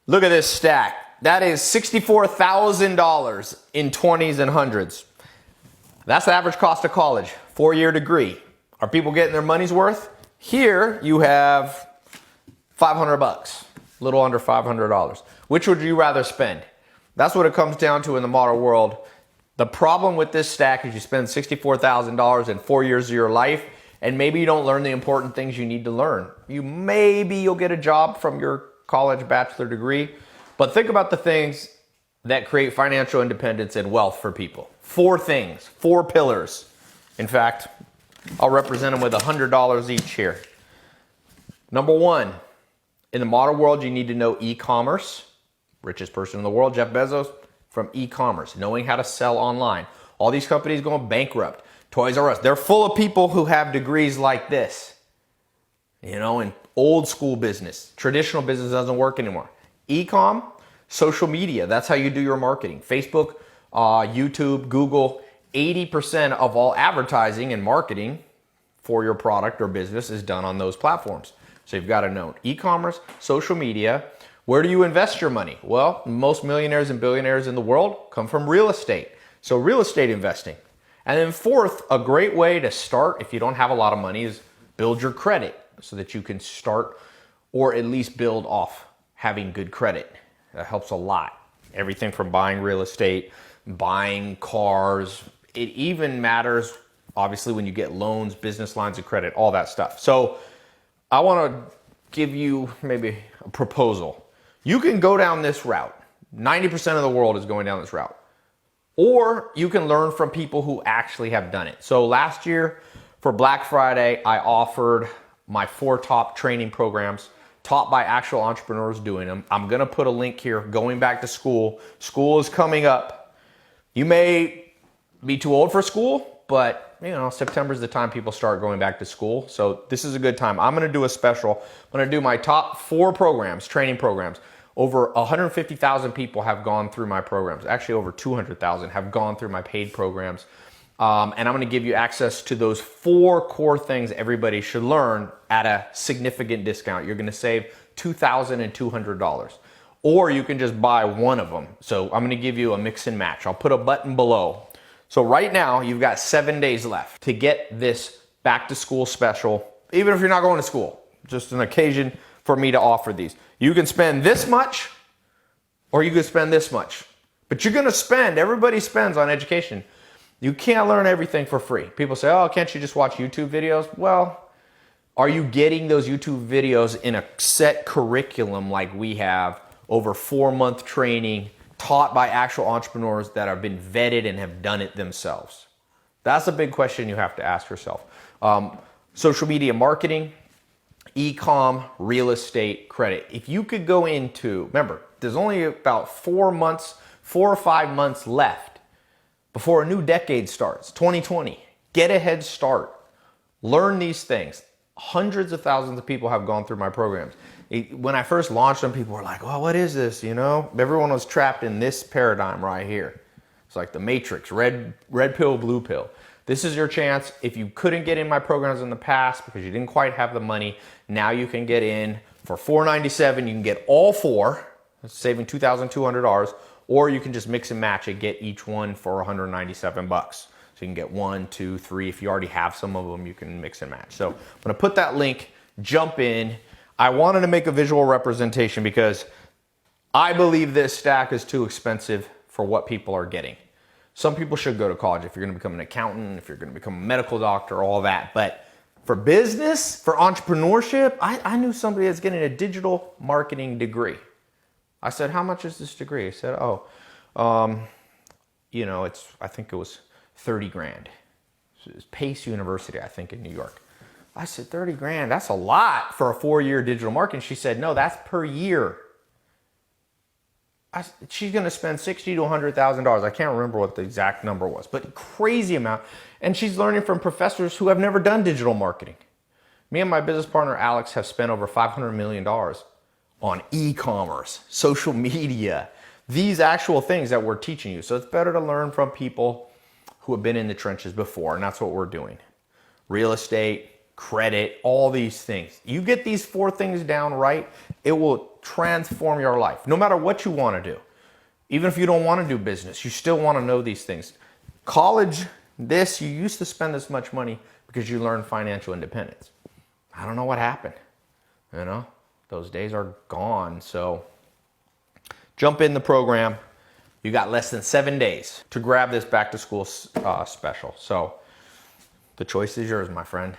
Look at this stack. That is $64,000 in 20s and hundreds. That's the average cost of college, 4-year degree. Are people getting their money's worth? Here you have 500 bucks, a little under $500. Which would you rather spend? That's what it comes down to in the modern world. The problem with this stack is you spend $64,000 in 4 years of your life, and maybe you don't learn the important things you need to learn. You'll get a job from your college bachelor degree, but think about the things that create financial independence and wealth for people. 4 things, 4 pillars. In fact, I'll represent them with $100 each here. Number 1, in the modern world, you need to know e-commerce. Richest person in the world, Jeff Bezos, from e-commerce, knowing how to sell online. All these companies going bankrupt. Toys R Us, they're full of people who have degrees like this. You know, in old school business. Traditional business doesn't work anymore. E-com, social media, that's how you do your marketing. Facebook, YouTube, Google, 80% of all advertising and marketing for your product or business is done on those platforms. So you've got to know e-commerce, social media. Where do you invest your money? Well, most millionaires and billionaires in the world come from real estate. So real estate investing. And then 4th, a great way to start if you don't have a lot of money is build your credit so that you can start or at least build off having good credit. That helps a lot. Everything from buying real estate, buying cars. It even matters, obviously, when you get loans, business lines of credit, all that stuff. So I want to give you maybe a proposal. You can go down this route. 90% of the world is going down this route. Or you can learn from people who actually have done it. So last year for Black Friday, I offered my 4 top training programs taught by actual entrepreneurs doing them. I'm going to put a link here going back to school. School is coming up. You may be too old for school, but you know, September is the time people start going back to school. So this is a good time. I'm going to do a special. I'm going to do my top 4 programs, training programs. Over 150,000 people have gone through my programs. Actually, over 200,000 have gone through my paid programs. And I'm going to give you access to those 4 core things everybody should learn at a significant discount. You're going to save $2,200. Or you can just buy one of them. So I'm going to give you a mix and match. I'll put a button below. So right now, you've got 7 days left to get this back to school special, even if you're not going to school. Just an occasion for me to offer these. You can spend this much, or you can spend this much. But you're going to spend, everybody spends on education. You can't learn everything for free. People say, oh, can't you just watch YouTube videos? Well, are you getting those YouTube videos in a set curriculum like we have, over 4-month training, taught by actual entrepreneurs that have been vetted and have done it themselves? That's a big question you have to ask yourself. Social media marketing, e-com, real estate, credit. If you could go into, remember, there's only about 4 or 5 months left before a new decade starts, 2020. Get a head start. Learn these things. Hundreds of thousands of people have gone through my programs. When I first launched them, people were like, well, what is this? You know, everyone was trapped in this paradigm right here. It's like the Matrix, red pill, blue pill. This is your chance. If you couldn't get in my programs in the past because you didn't quite have the money, now you can get in for $497. You can get all 4, saving $2,200, or you can just mix and match and get each one for $197. So you can get 1, 2, 3. If you already have some of them, you can mix and match. So I'm going to put that link, jump in. I wanted to make a visual representation because I believe this stack is too expensive for what people are getting. Some people should go to college if you're going to become an accountant, if you're going to become a medical doctor, all that. But for business, for entrepreneurship, I knew somebody that's getting a digital marketing degree. I said, how much is this degree? He said, I think it was 30 grand. It's Pace University, I think, in New York. I said, 30 grand, that's a lot for a 4-year digital marketing. She said, no, that's per year. She's going to spend $60,000 to $100,000. I can't remember what the exact number was, but crazy amount. And she's learning from professors who have never done digital marketing. Me and my business partner, Alex, have spent over $500 million on e-commerce, social media, these actual things that we're teaching you. So it's better to learn from people who have been in the trenches before, and that's what we're doing. Real estate, credit, all these things. You get these 4 things down right, it will transform your life. No matter what you want to do. Even if you don't want to do business, you still want to know these things. College, you used to spend this much money because you learned financial independence. I don't know what happened. You know, those days are gone. So jump in the program. You got less than 7 days to grab this back to school special. So the choice is yours, my friend.